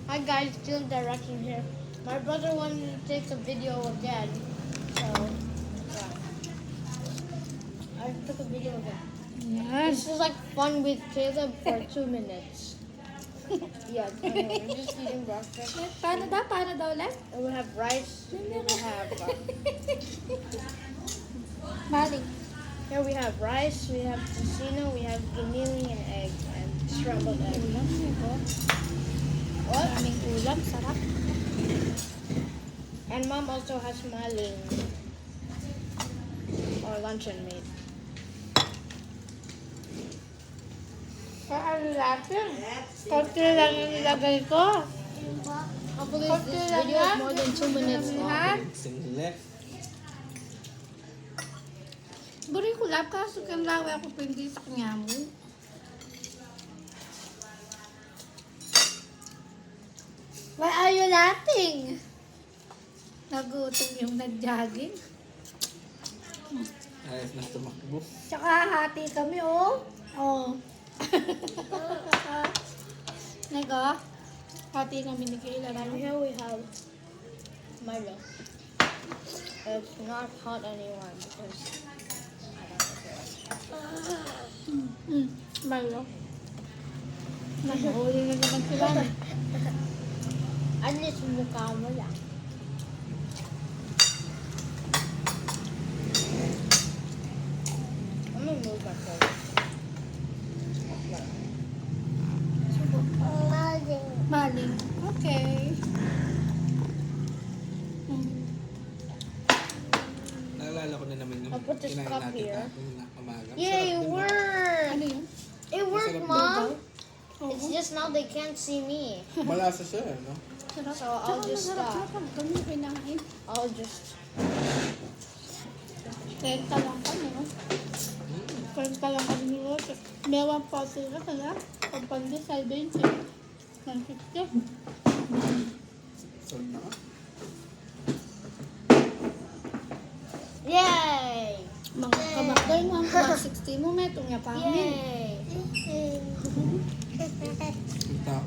Hi guys, still directing here. My brother wanted to take a video again, so I took a video again. Yan. This is like fun with Caleb for 2 minutes. Yeah, I know, we're just eating breakfast. Paano daw ulit? And we have rice. And then we have Maling. here we have rice. We have tocino. We have vanilla and egg and scrambled egg. Ulam ito. What? Maraming ulam. Sarap. And mom also has maling or luncheon meat. Ano natin? Konti lang yung nilagay ko. Hopefully this video is more than 2 minutes long. Buri ko lap kaso kang lawi ako pindi sa kanya mo. Why are you laughing? Nagutom yung nag-jogging. Ayos na tumakbo. Tsaka hati kami, oh. Oh. Nego, hati kami ni Kayla. And here we have Milo. It's not hot anymore because I don't know. Malo. Nahuli na naman sila. At least mukha mo lang. I'm gonna move my phone. Maling. Okay. Naalala ko na naman yung I'll put this kinain cup natin here. kahapon na umaga. Yay, Sarap it din, worked! Ano yun? It worked, Masarap Mom! Oo. It's just now they can't see me. Malasa siya, no? Sarap. So I'll Tsaka just masarap stop. na pag kami kinain. I'll just... Kwenta lang kami, no? Kwenta lang kami ni Rosa. Meron pa sila kaya pagpandi sa 20. Ng 50. Sarap na ka. Yay! Mga kabakday mo ang mga 60 mo, may itong yapangin. Yay!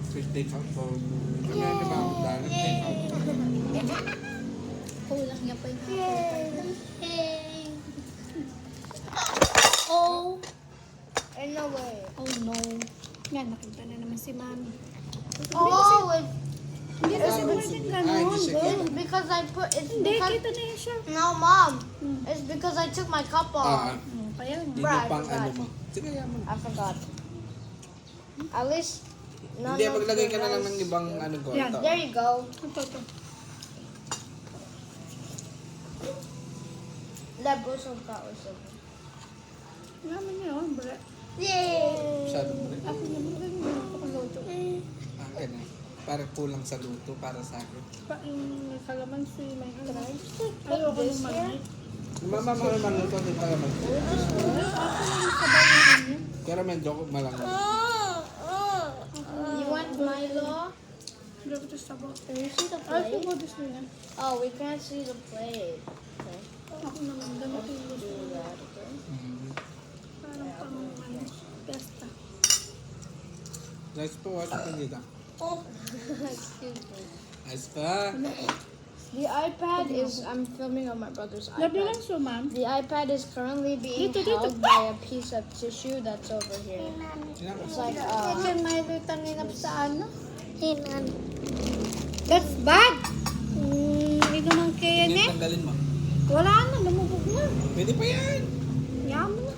Fish take out for... Ano yan, diba? Dagat take out. Kulang niya pa yung hapon. Yay! Oh! In a way. Oh no. Yan, nakita na naman si Mami. Oh, Hindi kasi pwedeng ganon, hindi siya girl. it's because I put... It's Hindi, because... kita na yan siya. No, Mom. Hmm. It's because I took my cup Ah, off. Kaya hindi Bruh, I pang forgot. ano mo. Sige, yan mo. I forgot. At least... none Hindi, of maglagay the ka na lang rice- ng ibang ano ko. Yan. Ito. There you go. ito. That busog ka usog. Naman niya, oh, bre. Yay! Masyadong rin. Ako naman rin yung pakaloto. Akin eh. Parang kulang sa luto para sa akin. May kalamansi, may ano. Ayoko Ayoko this naman. here. Mama, mga luto din pala mag Ako lang sabay naman niya. Pero medyo malang. You want Milo? Hindi ko ito sabay. Can you see the Ay, plate? kumodus na yan. Oh, we can't see the plate. Okay. Ako naman, ganito yung gusto Do ko. that, okay? Parang pang ano, pesta. Nice po, watch pa dito. Excuse me. Nice pa. The iPad is... I'm filming on my brother's Labi lang iPad. so, ma'am. The iPad is currently being Dito, dito. held by a piece of tissue that's over here. It's like, Kasi may tanginap sa ano. That's bad! Hindi naman kaya Hindi, eh. tanggalin mo. Wala na, lumubog na. Pwede pa yan. Yaman na.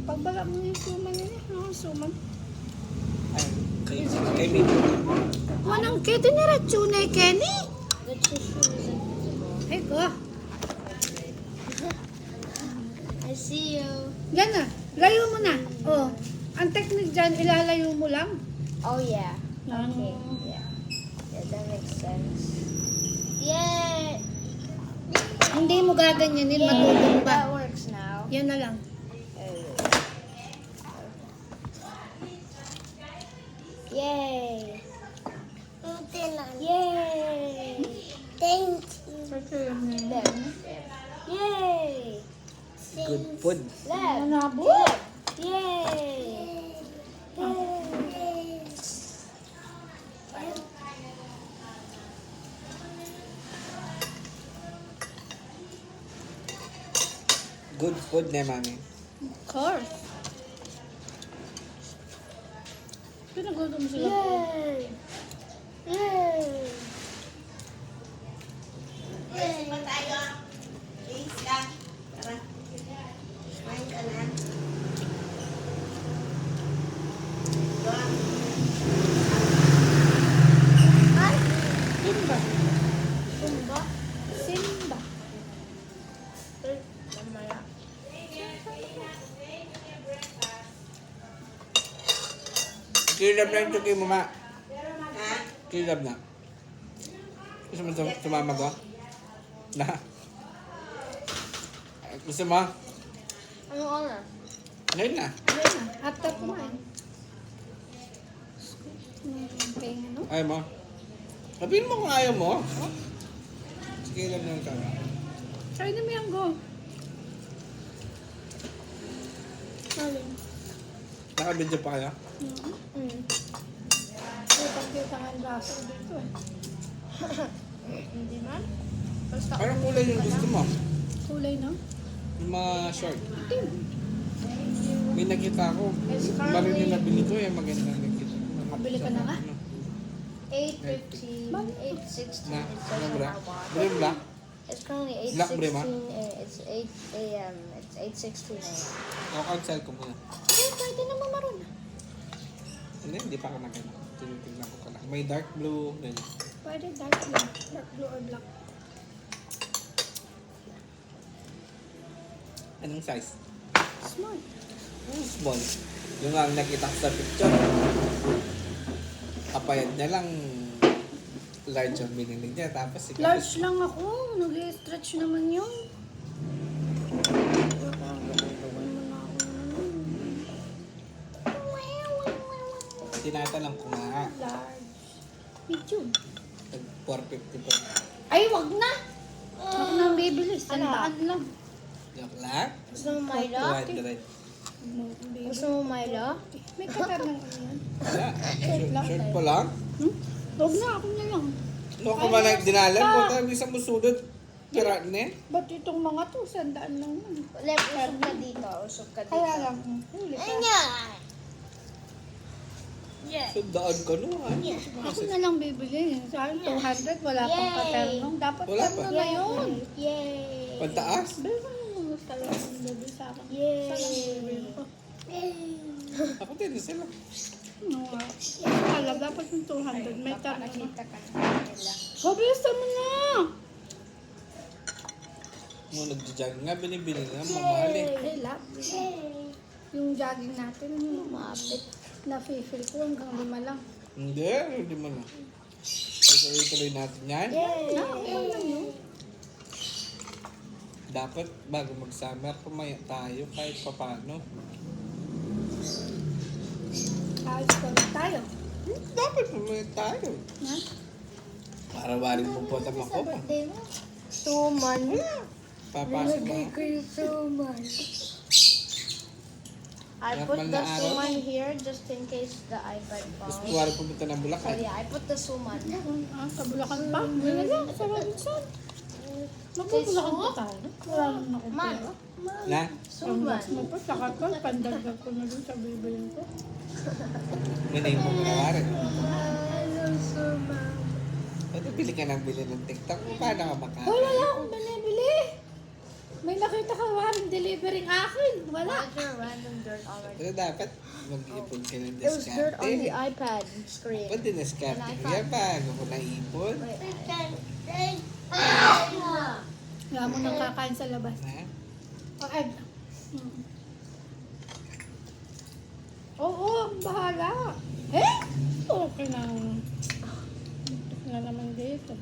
Pagbala mo yung suman niya. Ano ang suman? Ay, kay Mimi. Manang kete ni Ratsuna Kenny. the tissue is invisible. Ay ko. I see you. Yan na. Layo mo na. Oh. Ang technique dyan, ilalayo mo lang. Oh, yeah. Yan. Okay, yeah. Yeah, that makes sense. Yay! Hindi mo gaganyanin, Yay! matulog That ba? works now. Yan na lang. Yay! Yay! Thank There. Yay! Good food. Left. Nabo? Yay! Yay! Good food na, mami. Of course. Pinagutom sila. Yay! Yay! Yes, ba tayo? Please ka. Tara. Kumain ka na. Go. Ay! Simba. Sumba. Simba. Ay, mamaya. Kilab na yung tuki mo, ma. Ha? Kilab na. Gusto mo sumama ko? Na? Gusto mo? Ano oras? Ngayon na. Ayun na. After kumain. Okay, ano? Ayaw mo? Sabihin mo kung ayaw mo. Sige lang lang ka. Try na mo yan, go. Alin? Naka-video pa kayo? Kita nga yung braso dito eh. Hindi man. Basta Anong kulay yung gusto mo? Kulay, no? Yung mga short. Itim. May nakita ako. It's Baro currently yung nabili ko yung maganda nakita. Kabili ka na nga? 8:15, 8:16. Na, It says ano on bra? our watch. Bro yung black? It's currently Black bra, ma? 8:16. It's 8 a.m. It's 8:16 a.m. Ako cancel ko muna. Ay, pwede naman maroon. Hindi pa ako nakita. Tinitignan ko pala. May dark blue. Ganyan. Pwede dark blue. Dark blue or black. Anong size? Small. Small. Yung nga nakita ko sa picture. Kapayad niya lang large ang binili niya. Tapos ikaw. Large lang ako. Nag-stretch naman yun. Tinatanong ko nga. Large. Medium. 450 po. Ay, wag na! Wag na ang bibili. Sandaan lang. Joke lang. Gusto mo Myla? 200. Gusto mo Myla? May katar ng ano yan. Wala. Short lang Short tayo. pa lang. Wag na, ako na lang. No ko man ang dinalan mo. Tayo isang musulod. Pira na eh. Ba't itong mga to, sandaan lang yun. Lep, usok ka dito. Usok ka dito. Kaya lang, huli ka. Yeah. Sundaan ka no ha. Ako na lang bibili. Sa akin, 200, wala pang Yay! katernong. Dapat Wala terno pa. na yun. Yay! Pantaas. Pero ano talagang bibili sa akin. Yay! Isa lang bibili ko. Ako din sila. Ano nga. Wala, dapat yung 200. May terno na. Nakita ka na nila. Mabilisan mo na! Nung nagja-jogging nga, binibili na. Mamahal eh. Hey, lap. Yung jogging natin, maapit. Na-feel ko hanggang 5 lang. Hindi mo na. Tuloy natin yan. Okay lang yun. Dapat bago mag-summer, pumaya tayo kahit papano. Ayos ko rin tayo. Dapat pumaya tayo. Ha? Para waring mo po tama ko pa. Birthday mo? Suman. Papasok mo. Nilagay ko yung suman. I Lahat put man the na araw. suman here just in case the iPad Gusto falls. ko waring pumunta ng So Bulacan. yeah, I put the suman. Ah, kabulakan pa? Wala lang, sa Robinson. Magbubulakan pa tayo. Wala naman akong Man. pera. Na? Ang Suman. gas mo pa, saka ko, pandagdag ko na dun sa bibilin ko. May name mo pinawarin. Hello, suman. Pwede bili ka ng bili ng TikTok. Paano ka makain? Wala lang akong binibili. May nakita ka waring delivering akin. Wala. Why's there random dirt already? Pero dapat mag-ipon ka ng There was dirt on the diskarte. iPad screen. Dapat diniskarte ko yan bago ko naipon. Wala mo nang kakain sa labas. Ha? O, egg. Oo, bahala. Eh? Okay na. Na naman dito.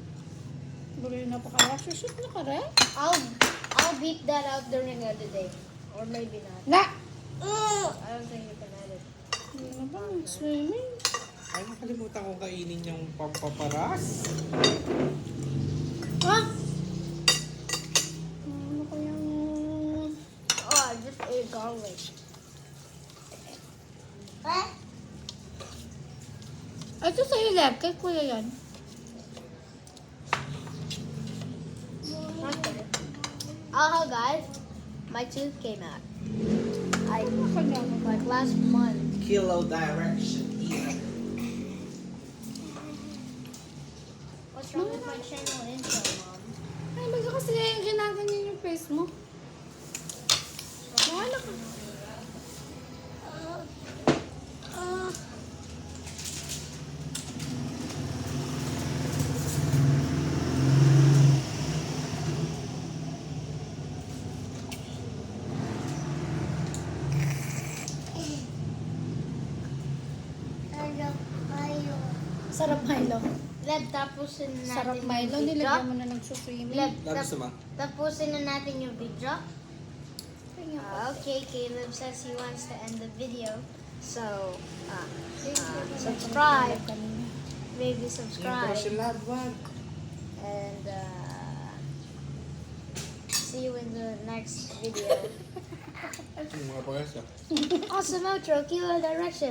Buri na pa kaya. Sushoot na ka rin? I'll beat that out during the day. Or maybe not. Na! I don't think you can edit. Hindi na ba? Swimming? Ay, nakalimutan ko kainin yung pampaparas. Ha? Ano kayang... Oh, I just ate garlic. Ito sa'yo, Lev. Kay kuya yan. Okay. Oh, guys. my tooth came out. Kanya mo. Like last month. Kilo direction. What's wrong with my channel intro, Mom? Ay, baga kasi ginaganyan yung face mo. Wala ka. Sarap Milo. Leb, tapusin na natin Sarap yung Milo. video. Nilagyan mo na ng suswimming. Leb, Gusto mo? tapusin na natin yung video. Okay, Caleb says he wants to end the video. So, subscribe. Maybe subscribe. Yung lab, wag. And see you in the next video. Yung mga pagkasa. Awesome outro, Kilo Direction.